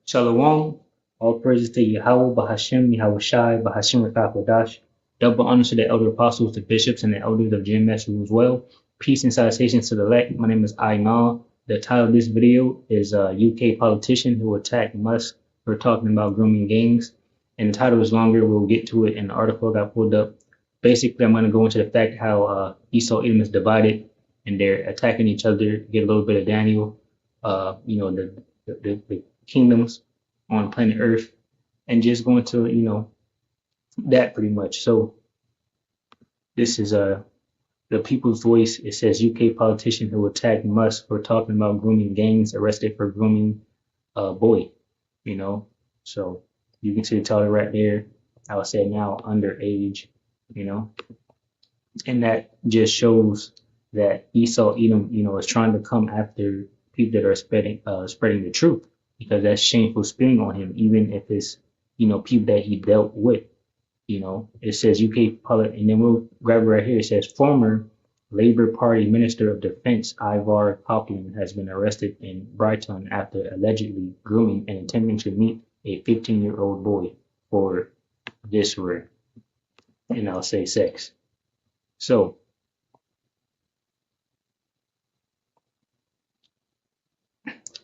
Shalom. All praises to Yahweh, Bahashem, Yahweh Shai, Bahashem Rakakwadash. Double honors to the elder apostles, the bishops, and the elders of GMS who as well. Peace and salutations to the elect. My name is Ainar. The title of this video is UK politician who attacked Musk for talking about grooming gangs. And the title is longer. We'll get to it in the article I got pulled up. Basically, I'm going to go into the fact how Esau Edom is divided and they're attacking each other. Get a little bit of Daniel, the kingdoms on planet Earth, and just going to that pretty much. So this is the People's Voice. It says UK politician who attacked Musk for talking about grooming gangs arrested for grooming boy. So you can see the title right there. I would say now underage, and that just shows that Esau Edom, is trying to come after people that are spreading the truth, because that's shameful spitting on him, even if it's people that he dealt with. It says UK politician, and then we'll grab it right here. It says former Labour Party Minister of Defence Ivar Copland has been arrested in Brighton after allegedly grooming and attempting to meet a 15-year-old boy for this rare, and I'll say sex. So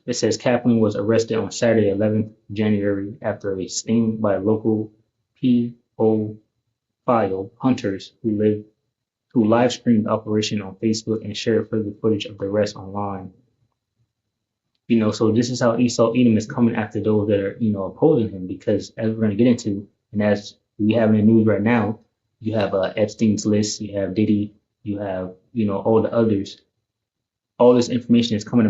it says Kaplan was arrested on Saturday, 11th January, after a sting by local pedophile hunters who live streamed the operation on Facebook and shared further footage of the arrest online. So this is how Esau Edom is coming after those that are, opposing him, because as we're going to get into, and as we have in the news right now, you have Epstein's list, you have Diddy, you have, all the others. All this information is coming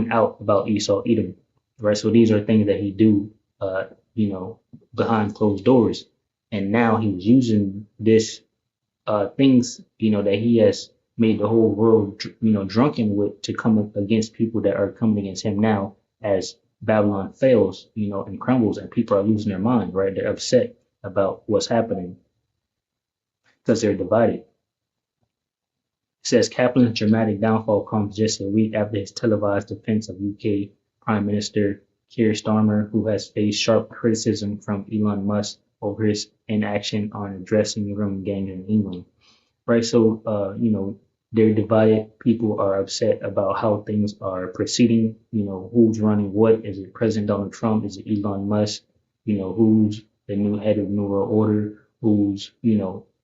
out about Esau Edom, right? So these are things that he do, behind closed doors. And now he's using this things, that he has made the whole world, drunken with, to come up against people that are coming against him now as Babylon fails, and crumbles, and people are losing their mind, right? They're upset about what's happening because they're divided. It says Kaplan's dramatic downfall comes just a week after his televised defense of UK Prime Minister Keir Starmer, who has faced sharp criticism from Elon Musk over his inaction on addressing grooming gangs in England. Right, so they're divided. People are upset about how things are proceeding. Who's running what? Is it President Donald Trump? Is it Elon Musk? Who's the new head of the New World Order? Who's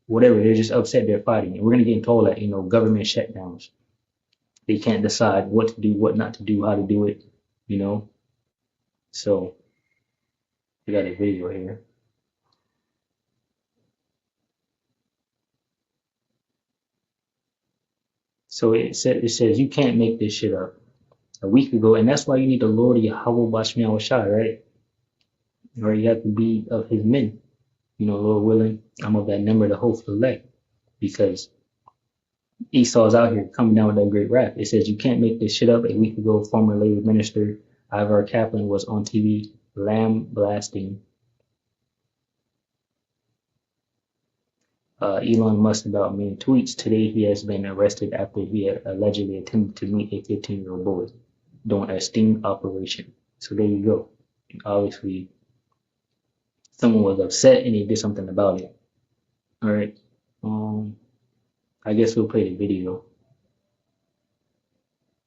whatever. They're just upset. They're fighting, and we're gonna get into all that. Government shutdowns. They can't decide what to do, what not to do, how to do it. So we got a video here. So it says you can't make this shit up. A week ago, and that's why you need the Lord Yahweh Bashmi Shai, right? Or you have to be of his men. Lord willing, I'm of that number, the hopeful elect, because Esau's out here coming down with that great rap. It says you can't make this shit up. A week ago, former Labour Minister Ivar Kaplan was on TV lambasting Elon Musk about many tweets. Today, he has been arrested after he had allegedly attempted to meet a 15-year-old boy during a sting operation. So there you go. Obviously, someone was upset and he did something about it. All right. I guess we'll play the video.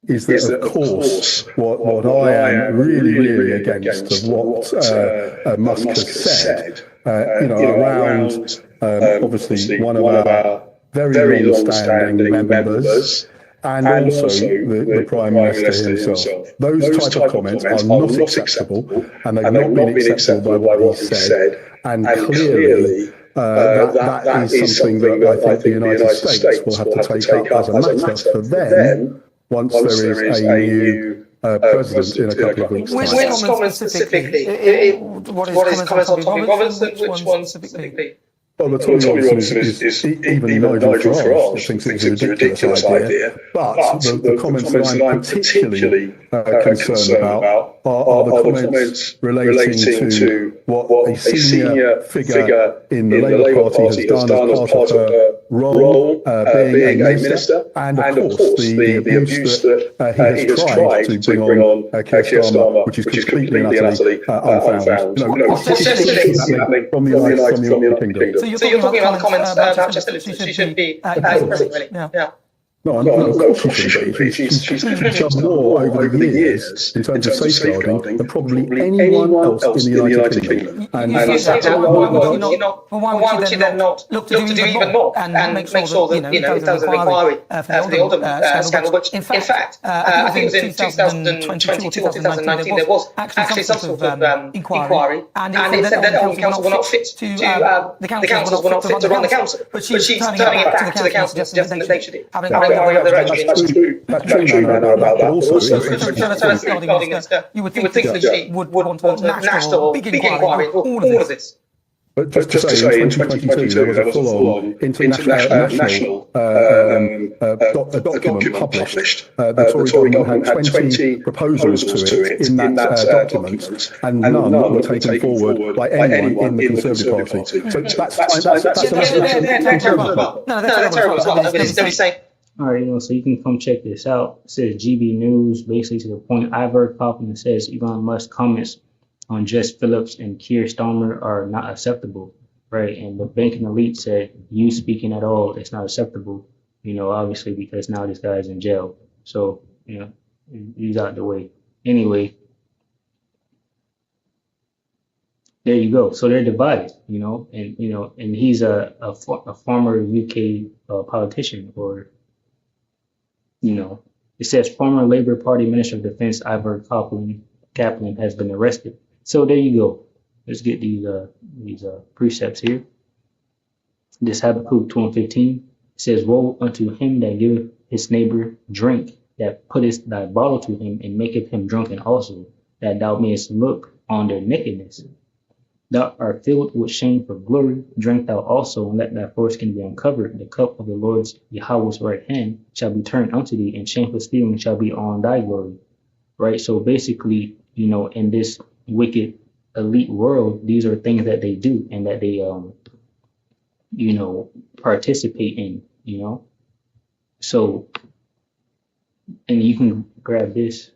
Is that, of course, what I am really against of what Musk has said, around obviously one of our very long-standing members, and also the Prime Minister himself. Those type of comments are not acceptable, and they've not been acceptable by what he said, and clearly that is something that I think the United States will have to take up as a matter for them once there is a new president in a couple of weeks' time. Which comment specifically? What is comments on Robinson? Which one specifically? Well, Tommy Robinson is even Nigel Farage thinks it's a ridiculous idea. But the comments that I'm particularly concerned about are the comments relating to what a senior figure in the Labour Party has done as part of role being a minister, and of course the abuse that he has tried to bring on Keir Starmer, which is completely and utterly unfounded. From the United Kingdom. So you're talking about the comments about Jessica Lister. She shouldn't be pressing, really. Yeah. No, of course she shouldn't be. She's done more over the years in terms of safeguarding than probably anyone else in the United Kingdom. And why would she then not look to do even more and make sure that, in terms of inquiry for the Oldham scandal, which in fact, I think it was in 2022 or 2019, there was actually some sort of inquiry, and it said that the Oldham Council were not fit the councils were not fit to run the council. But she's turning it back to the council, suggesting that they should have an That's true. But also, you would think that she would want a national big inquiry into all of this. But just to say, in 2022, there was a full-on international document published. The Tory government had 20 proposals to it in that document, and none were taken forward by anyone in the Conservative Party. So that's terrible. No, that's terrible. All right, so you can come check this out. It says GB News, basically to the point. Ivor Kaufman says Elon Musk comments on Jess Phillips and Keir Starmer are not acceptable, right? And the banking elite said you speaking at all, it's not acceptable, obviously because now this guy's in jail. So, he's out the way. Anyway, there you go. So they're divided, and he's a former UK politician, or it says former Labour Party Minister of Defense Ivor Kaplan has been arrested. So there you go. Let's get these precepts here. This Habakkuk 2:15 says, "Woe unto him that giveth his neighbor drink, that putteth thy bottle to him, and maketh him drunken also, that thou mayest look on their nakedness. Thou art filled with shame for glory. Drink thou also, and let thy foreskin be uncovered. The cup of the Lord's Yahweh's right hand shall be turned unto thee, and shameful stealing shall be on thy glory." Right? So basically, in this wicked elite world, these are things that they do and that they, participate in, So, and you can grab this.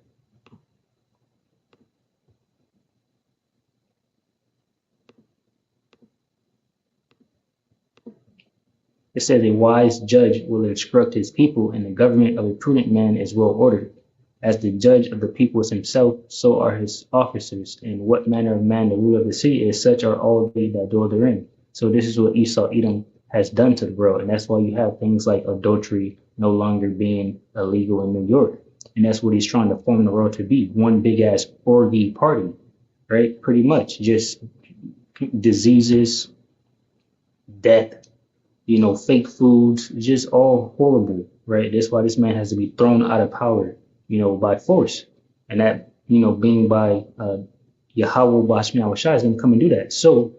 It says, "A wise judge will instruct his people, and the government of a prudent man is well ordered. As the judge of the people is himself, so are his officers. And what manner of man the ruler of the city is, such are all they that dwell therein." So this is what Esau Edom has done to the world. And that's why you have things like adultery no longer being illegal in New York. And that's what he's trying to form the world to be. One big ass orgy party, right? Pretty much just diseases, death, fake foods, just all horrible, right? That's why this man has to be thrown out of power, by force. And that, being by Yahweh Bashmi Shai is going to come and do that. So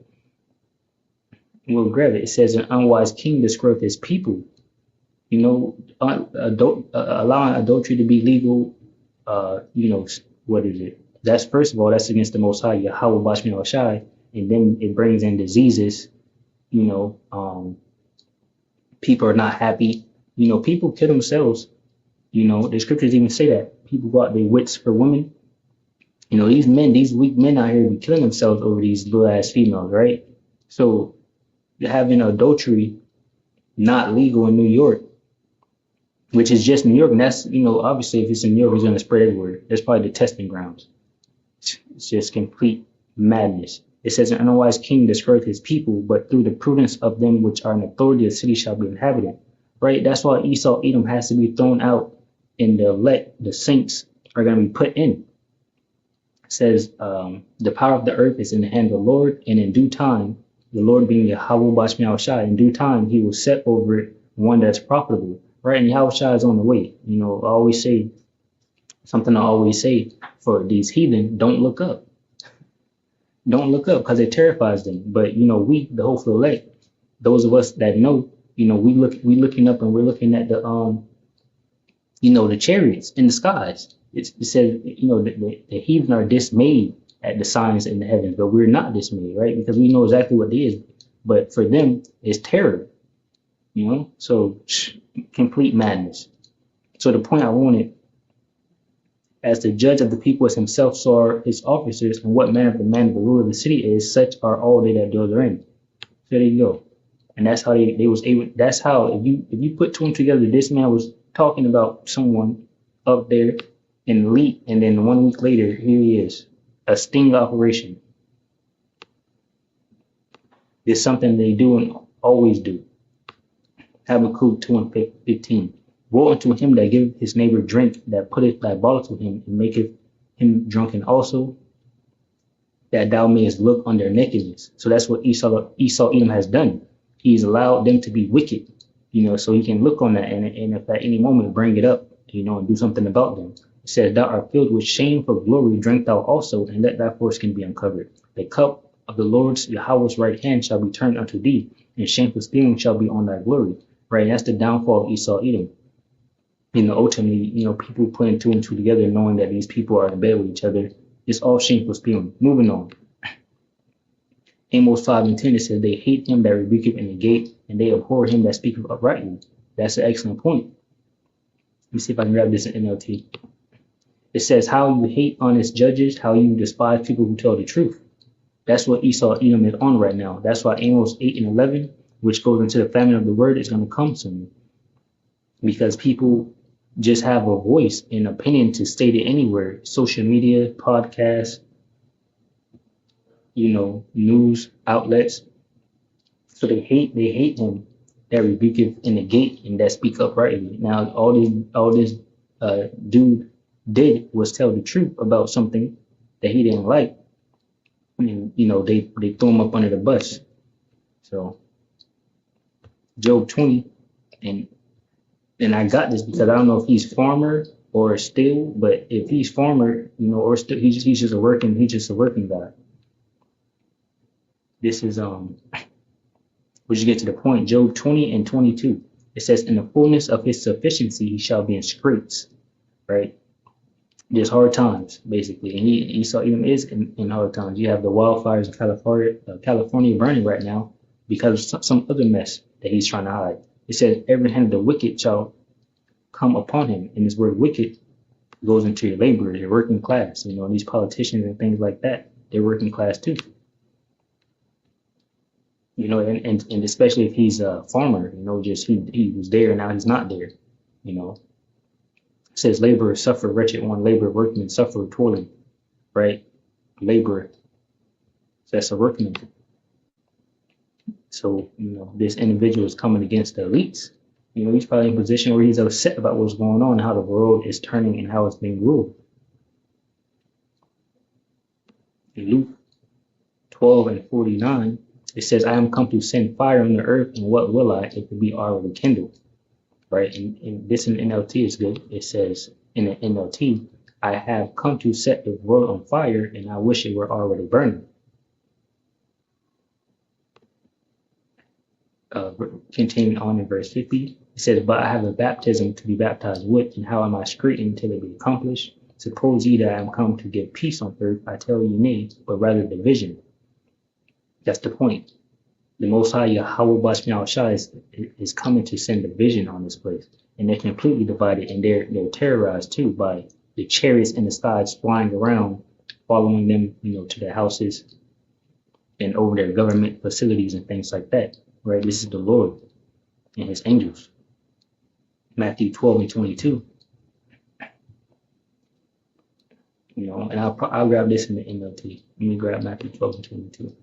we'll grab it. It says, "An unwise king destroyeth his people." Allowing adultery to be legal, what is it? That's, first of all, that's against the Most High, Yahweh Bashmi Shai. And then it brings in diseases, people are not happy. People kill themselves. The scriptures even say that people go out their wits for women. These weak men out here be killing themselves over these little ass females, right? So having adultery not legal in New York, which is just New York, and that's, obviously if it's in New York, it's going to spread everywhere. That's probably the testing grounds. It's just complete madness. It says, "An unwise king destroyeth his people, but through the prudence of them which are in authority, the city shall be inhabited." Right? That's why Esau Edom has to be thrown out, and the elect, the saints, are going to be put in. It says, "The power of the earth is in the hand of the Lord, and in due time," the Lord being Yahweh Bashmi Shai, "in due time he will set over it one that's profitable." Right? And Yahweh Shai is on the way. I always say for these heathen, don't look up. Don't look up, because it terrifies them. But we, the hopeful elect, those of us that know, we looking up, and we're looking at the the chariots in the skies. It says, the heathen are dismayed at the signs in the heavens, but we're not dismayed, right? Because we know exactly what it is. But for them, it's terror. So complete madness. So the point I wanted, as the judge of the people as himself saw his officers, and what manner of the man of the ruler of the city is, such are all they that dwell therein. So there you go. And that's how they was able. That's how if you put two and together, this man was talking about someone up there in elite, and then 1 week later, here he is, a sting operation. It's something they do and always do. Habakkuk 2:15. Woe unto him that giveth his neighbor drink, that putteth thy bottle to him, and maketh him drunken also, that thou mayest look on their nakedness. So that's what Esau Edom has done. He's allowed them to be wicked, so he can look on that, and if at any moment bring it up, and do something about them. It says, thou art filled with shame for glory, drink thou also, and let thy force can be uncovered. The cup of the Lord's, Yahweh's right hand shall be turned unto thee, and shameful stealing shall be on thy glory. Right, and that's the downfall of Esau Edom. Ultimately, people putting two and two together, knowing that these people are in bed with each other, it's all shameful stealing. Moving on. Amos 5:10, it says, they hate him that rebuketh in the gate, and they abhor him that speaketh uprightly. That's an excellent point. Let me see if I can grab this in NLT. It says, how you hate honest judges, how you despise people who tell the truth. That's what Esau Edom is on right now. That's why Amos 8:11, which goes into the famine of the word, is going to come soon. Because people just have a voice and opinion to state it anywhere. Social media, podcasts, news outlets. So they hate him that rebuketh in the gate and that speak uprightly. Now all this dude did was tell the truth about something that he didn't like. And they threw him up under the bus. So Job 20, and I got this because I don't know if he's farmer or still, but if he's farmer, or still, he's just a working guy. This is we should get to the point. Job 20:22. It says, in the fullness of his sufficiency he shall be in scrapes, right? There's hard times, basically, and Esau Edom is in hard times. You have the wildfires in California burning right now because of some other mess that he's trying to hide. It says, every hand of the wicked shall come upon him. And this word wicked goes into your laborers, your working class. These politicians and things like that, they're working class too. And especially if he's a farmer, just he was there, now he's not there. It says, laborers suffer, wretched one, labor workmen suffer toiling, right? Laborer. So that's a workman. So, this individual is coming against the elites. He's probably in a position where he's upset about what's going on, how the world is turning and how it's being ruled. In Luke 12:49, it says, I am come to send fire on the earth, and what will I if it be already kindled? Right? And this in NLT is good. It says in the NLT, I have come to set the world on fire, and I wish it were already burning. Continuing on in verse 50, it says, but I have a baptism to be baptized with, and how am I straitened until it be accomplished? Suppose ye that I am come to give peace on earth, I tell you nay, but rather division. That's the point. The Most High Yahweh Bashmial Shai is coming to send division on this place, and they're completely divided, and they're terrorized too by the chariots in the skies flying around, following them, to their houses and over their government facilities and things like that. Right? This is the Lord and his angels. Matthew 12:22. And I'll grab this in the NLT. Let me grab Matthew 12:22.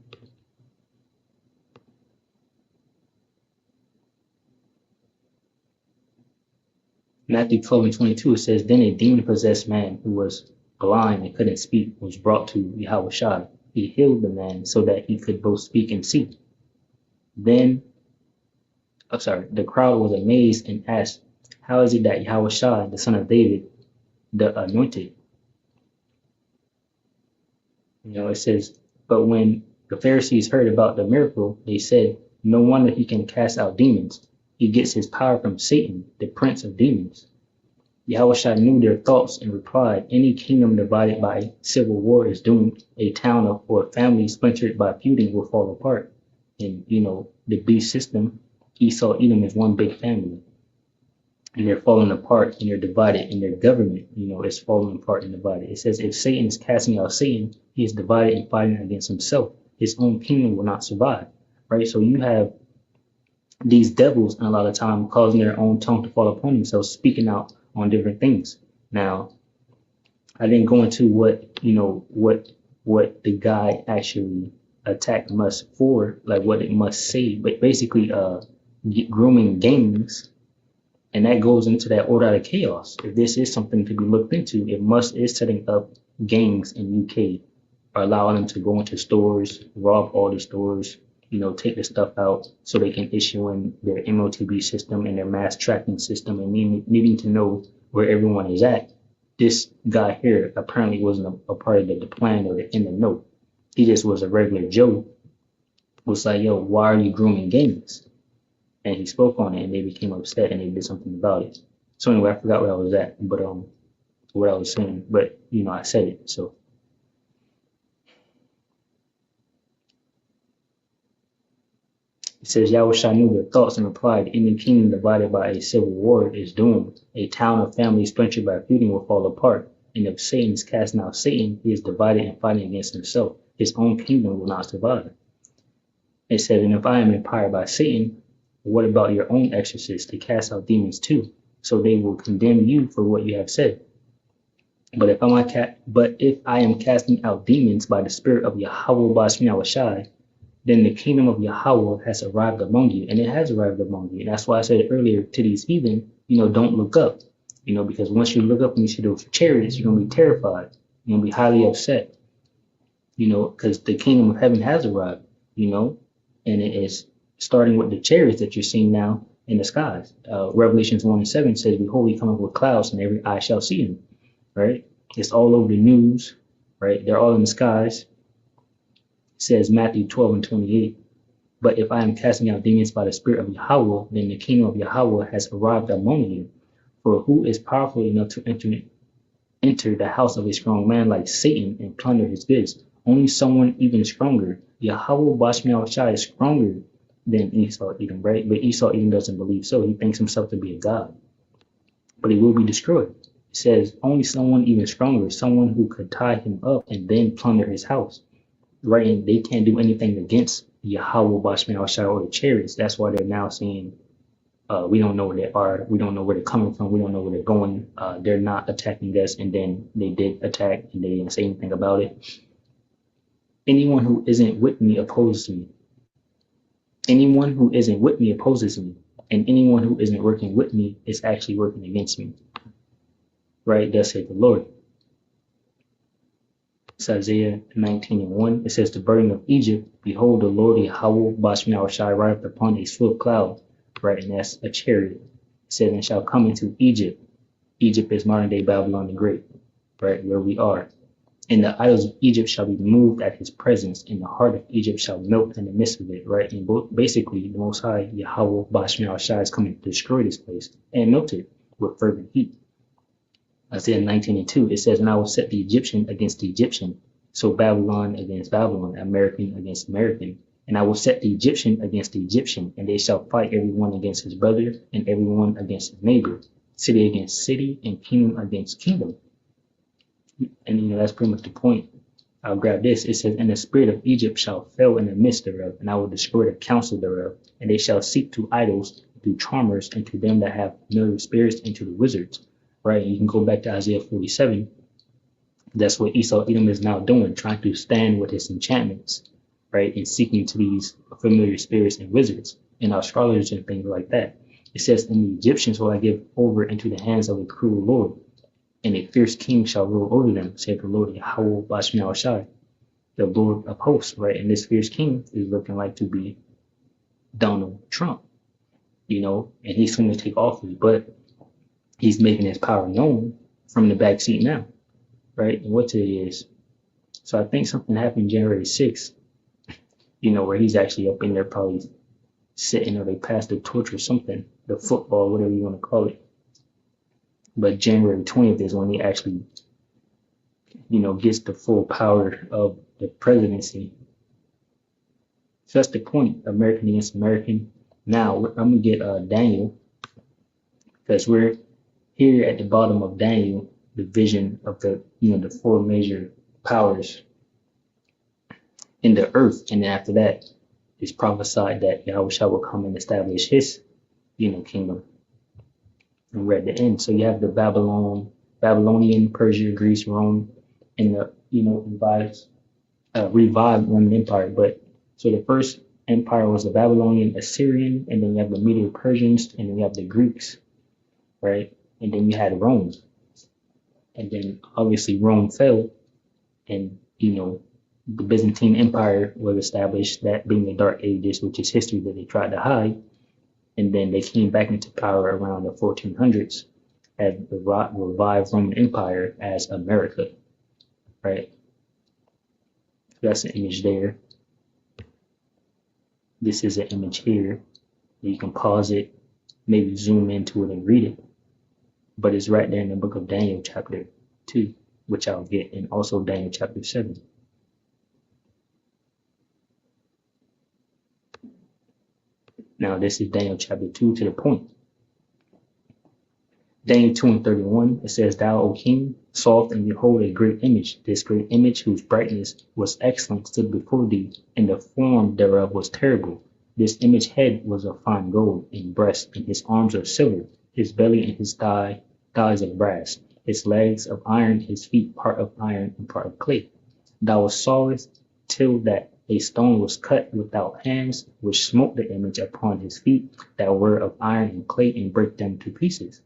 Matthew 12:22, it says, then a demon-possessed man who was blind and couldn't speak was brought to Yahweh Shai. He healed the man so that he could both speak and see. Then, the crowd was amazed and asked, how is it that Yahweh Shai, the son of David, the anointed? It says, but when the Pharisees heard about the miracle, they said, no wonder he can cast out demons. He gets his power from Satan, the prince of demons. Yahweh Shai knew their thoughts and replied, any kingdom divided by civil war is doomed. A town or a family splintered by feuding will fall apart. And, the beast system, Esau, Edom is one big family, and they're falling apart and they're divided, and their government, is falling apart and divided. It says, if Satan is casting out Satan, he is divided and fighting against himself. His own kingdom will not survive, right? So you have these devils, and a lot of time causing their own tongue to fall upon themselves, speaking out on different things. Now, I didn't go into what the guy actually attacked Musk for, like what it must say, but basically, grooming gangs. And that goes into that order out of chaos. If this is something to be looked into, if Musk is setting up gangs in UK, or allowing them to go into stores, rob all the stores, take the stuff out so they can issue in their MOTB system and their mass tracking system, and needing to know where everyone is at. This guy here apparently wasn't a part of the plan or in the note. He just was a regular Joe. Was like, yo, why are you grooming gangs? And he spoke on it, and they became upset, and they did something about it. So anyway, I forgot where I was at, but what I was saying, but I said it. So it says, Yahushua knew their thoughts and replied, any kingdom divided by a civil war is doomed. A town of families splintered by feuding will fall apart. And if Satan is casting out Satan, he is divided and fighting against himself. His own kingdom will not survive. It says, and if I am empowered by Satan, what about your own exorcists to cast out demons too? So they will condemn you for what you have said. But if I am casting out demons by the spirit of Yahweh Bashmi Awashai, then the kingdom of Yahweh has arrived among you, and it has arrived among you. And that's why I said earlier to these heathen, don't look up, because once you look up and you see those chariots, you're gonna be terrified. You're gonna be highly upset, because the kingdom of heaven has arrived, and it is starting with the chariots that you're seeing now in the skies. Revelations 1:7 says, behold, he cometh with clouds, and every eye shall see him, right? It's all over the news, right? They're all in the skies. It says Matthew 12:28, but if I am casting out demons by the spirit of Yahweh, then the kingdom of Yahweh has arrived among you. For who is powerful enough to enter the house of a strong man like Satan and plunder his goods? Only someone even stronger. Yahweh Bashmi Shai is stronger than Esau Edom, right? But Esau Edom doesn't believe so. He thinks himself to be a god. But he will be destroyed. It says only someone even stronger, someone who could tie him up and then plunder his house. Right? And they can't do anything against Yahweh Bashmi Shai or the chariots. That's why they're now saying, we don't know where they are. We don't know where they're coming from. We don't know where they're going. They're not attacking us. And then they did attack and they didn't say anything about it. Anyone who isn't with me opposes me. Anyone who isn't with me opposes me. And anyone who isn't working with me is actually working against me. Right? Thus saith the Lord. It's Isaiah 19:1. It says, the burden of Egypt, behold, the Lord Yahweh Bashmi Shai arrived upon a swift cloud. Right? And that's a chariot. It says, and shall come into Egypt. Egypt is modern day Babylon the Great. Right? Where we are. And the idols of Egypt shall be moved at his presence, and the heart of Egypt shall melt in the midst of it, right? And basically, the Most High, Yahweh, Bashmi Shai, is coming to destroy this place and melt it with fervent heat. Isaiah 19:2, it says, and I will set the Egyptian against the Egyptian, so Babylon against Babylon, American against American. And I will set the Egyptian against the Egyptian, and they shall fight everyone against his brother, and everyone against his neighbor, city against city, and kingdom against kingdom. And that's pretty much the point. I'll grab this. It says, and the spirit of Egypt shall fail in the midst thereof, and I will destroy the counsel thereof. And they shall seek to idols, to charmers, and to them that have familiar spirits, and to the wizards. Right? You can go back to Isaiah 47. That's what Esau Edom is now doing, trying to stand with his enchantments, right? And seeking to these familiar spirits and wizards and astrologers and things like that. It says, and the Egyptians will I give over into the hands of a cruel Lord, and a fierce king shall rule over them, saith the Lord Yahweh Bashmi Shai, the Lord of hosts, right? And this fierce king is looking like to be Donald Trump, and he's going to take office, but he's making his power known from the back seat now, right? And what it is. So I think something happened January 6th, where he's actually up in there probably sitting, or they passed the torch or something, the football, whatever you want to call it. But January 20th is when he actually, gets the full power of the presidency. So that's the point. American against American, Now I'm gonna get Daniel, because we're here at the bottom of Daniel, the vision of the four major powers in the earth, and then after that, it's prophesied that Yahushua will come and establish his kingdom. And we're at the end. So you have the Babylonian, Persia, Greece, Rome, and the revived Roman Empire. But so the first empire was the Babylonian, Assyrian, and then you have the Medo-Persians, and then you have the Greeks, right? And then you had Rome, and then obviously Rome fell, and the Byzantine Empire was established, that being the Dark Ages, which is history that they tried to hide, and then they came back into power around the 1400s as the revived Roman Empire as America, right? So that's an image there. This is an image here. You can pause it, maybe zoom into it and read it, but it's right there in the book of Daniel chapter 2, which I'll get, and also Daniel chapter 7. Now this is Daniel chapter 2 to the point. Daniel 2:31, it says, Thou, O king, sawest and behold a great image. This great image, whose brightness was excellent, stood before thee, and the form thereof was terrible. This image head was of fine gold, and breast, and his arms of silver, his belly and his thighs of brass, his legs of iron, his feet part of iron and part of clay. Thou sawest till that a stone was cut without hands, which smote the image upon his feet that were of iron and clay, and brake them to pieces.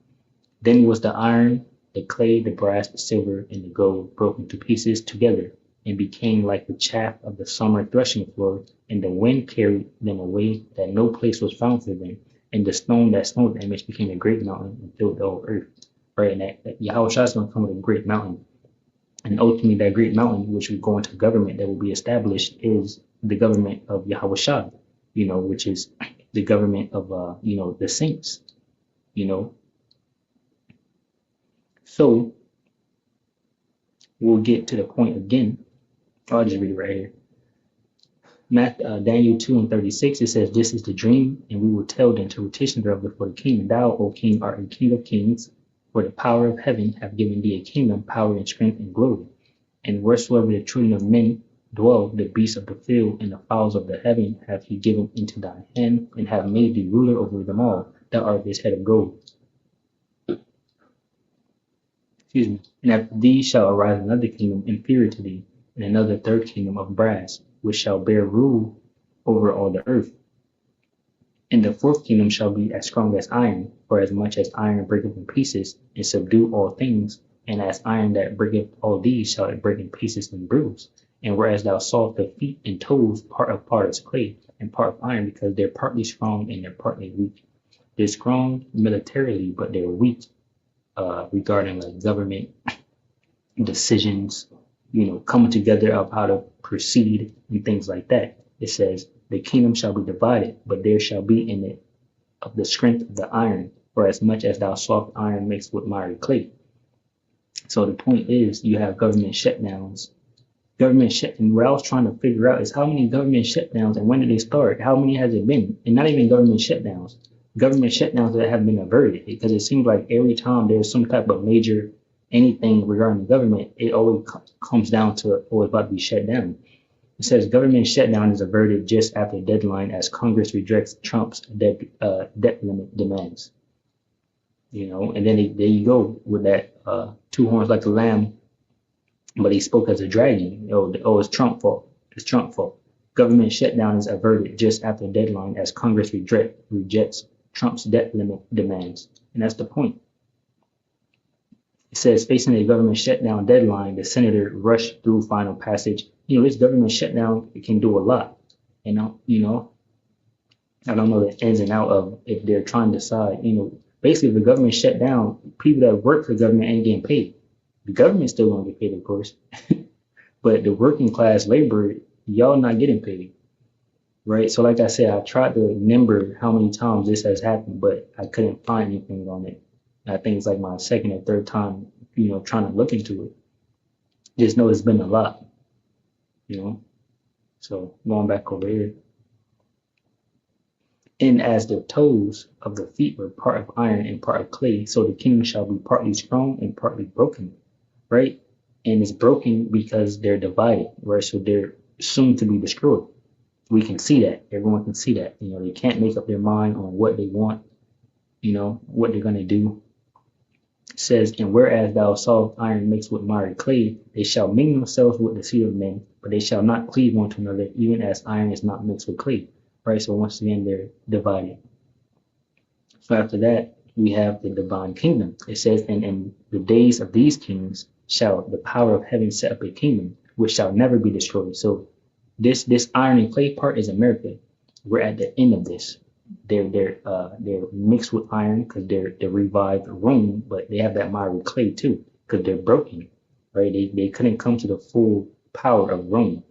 Then was the iron, the clay, the brass, the silver, and the gold broken to pieces together, and became like the chaff of the summer threshing floor, and the wind carried them away, that no place was found for them. And the stone that smote the image became a great mountain and filled the whole earth. Right, and that Yahushua is going to come with a great mountain. And ultimately, that great mountain, which will go into government that will be established, is the government of Yahushua, which is the government of, the saints, So we'll get to the point again. I'll just read it right here. Daniel 2:36, it says, This is the dream, and we will tell the interpretation thereof before the king. Thou, O king, art a king of kings, for the power of heaven hath given thee a kingdom, power and strength and glory. And wheresoever the children of men dwell, the beasts of the field and the fowls of the heaven hath he given into thy hand, and have made thee ruler over them all. Thou art his head of gold. Excuse me. And after thee shall arise another kingdom inferior to thee, and another third kingdom of brass, which shall bear rule over all the earth. And the fourth kingdom shall be as strong as iron, for as much as iron breaketh in pieces, and subdue all things, and as iron that breaketh all these shall it break in pieces and bruise. And whereas thou sawest the feet and toes, part of is clay, and part of iron, because they're partly strong and they're partly weak. They're strong militarily, but they're weak regarding like government decisions, coming together of how to proceed and things like that. It says, the kingdom shall be divided, but there shall be in it of the strength of the iron, for as much as thou soft iron mixed with miry clay. So the point is, you have government shutdowns. And what I was trying to figure out is how many government shutdowns and when did they start? How many has it been? And not even government shutdowns that have been averted, because it seems like every time there's some type of major anything regarding the government, it always comes down to it's about to be shut down. It says government shutdown is averted just after deadline as Congress rejects Trump's debt limit demands. And then there you go with that two horns like a lamb, but he spoke as a dragon. It's Trump fault. It's Trump fault. Government shutdown is averted just after deadline as Congress rejects Trump's debt limit demands. And that's the point. It says, facing a government shutdown deadline, the senator rushed through final passage. This government shutdown can do a lot. I don't know the ins and out of if they're trying to decide, basically if the government shut down, people that work for the government ain't getting paid. The government's still gonna get paid, of course. But the working class labor, y'all not getting paid. Right? So like I said, I tried to remember how many times this has happened, but I couldn't find anything on it. I think it's like my second or third time, trying to look into it. Just know it's been a lot, So going back over here. And as the toes of the feet were part of iron and part of clay, so the kingdom shall be partly strong and partly broken, right? And it's broken because they're divided, right? So they're soon to be destroyed. We can see that. Everyone can see that. They can't make up their mind on what they want, what they're going to do. It says, and whereas thou sawest iron mixed with miry clay, they shall mingle themselves with the seed of men, but they shall not cleave one to another, even as iron is not mixed with clay. Right? So once again, they're divided. So after that, we have the divine kingdom. It says, and in the days of these kings shall the power of heaven set up a kingdom which shall never be destroyed. So this iron and clay part is America. We're at the end of this. They're mixed with iron because they're revived Rome, but they have that miry clay too because they're broken, right? They couldn't come to the full power of Rome.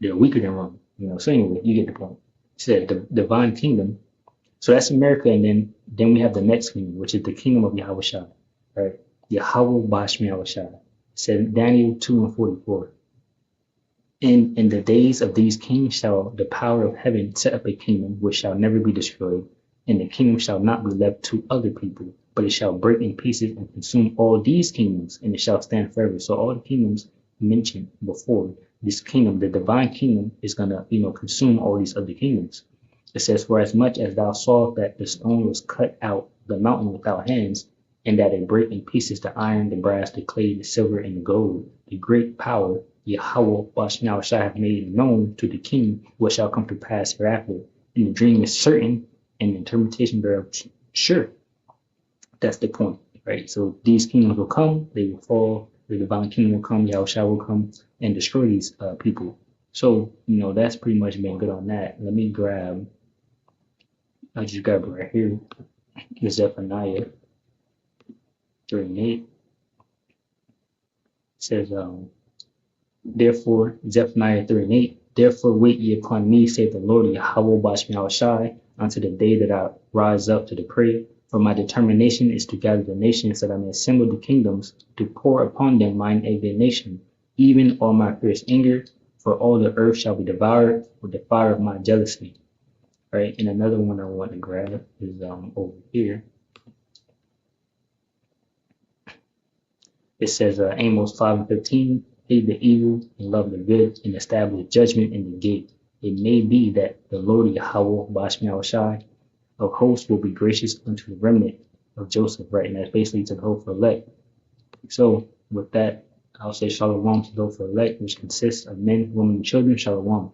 They're weaker than Rome, So anyway, you get the point. It said the divine kingdom. So that's America, and then we have the next kingdom, which is the kingdom of Yahweh Shai, right? Yahweh Bashem Yahweh Shai. It said Daniel 2:44. In the days of these kings shall the power of heaven set up a kingdom which shall never be destroyed, and the kingdom shall not be left to other people, but it shall break in pieces and consume all these kingdoms, and it shall stand forever. So all the kingdoms mentioned before, this kingdom, the divine kingdom, is gonna, consume all these other kingdoms. It says, for as much as thou sawest that the stone was cut out the mountain without hands, and that it break in pieces the iron, the brass, the clay, the silver, and the gold, the great power Yahweh Bashem shall have made known to the king what shall come to pass hereafter. And the dream is certain, and the interpretation thereof sure. That's the point, right? So these kingdoms will come, they will fall, the divine kingdom will come, Yahweh will come and destroy these people. So, that's pretty much been good on that. Let me I just grab it right here. Zephaniah 3 and 8. It says, therefore, Zephaniah 3 and 8, therefore wait ye upon me, saith the Lord Yahweh Bashem Shai, unto the day that I rise up to the prayer. For my determination is to gather the nations, that I may assemble the kingdoms, to pour upon them mine indignation, even all my fierce anger, for all the earth shall be devoured with the fire of my jealousy. Right? And another one I want to grab is over here. It says Amos 5:15, hate the evil and love the good, and establish judgment in the gate. It may be that the Lord Yahweh Bashem Shai of hosts will be gracious unto the remnant of Joseph, right? And that's basically to the hopeful elect. So with that, I'll say shalom to those for elect, which consists of men, women, and children. Shalom.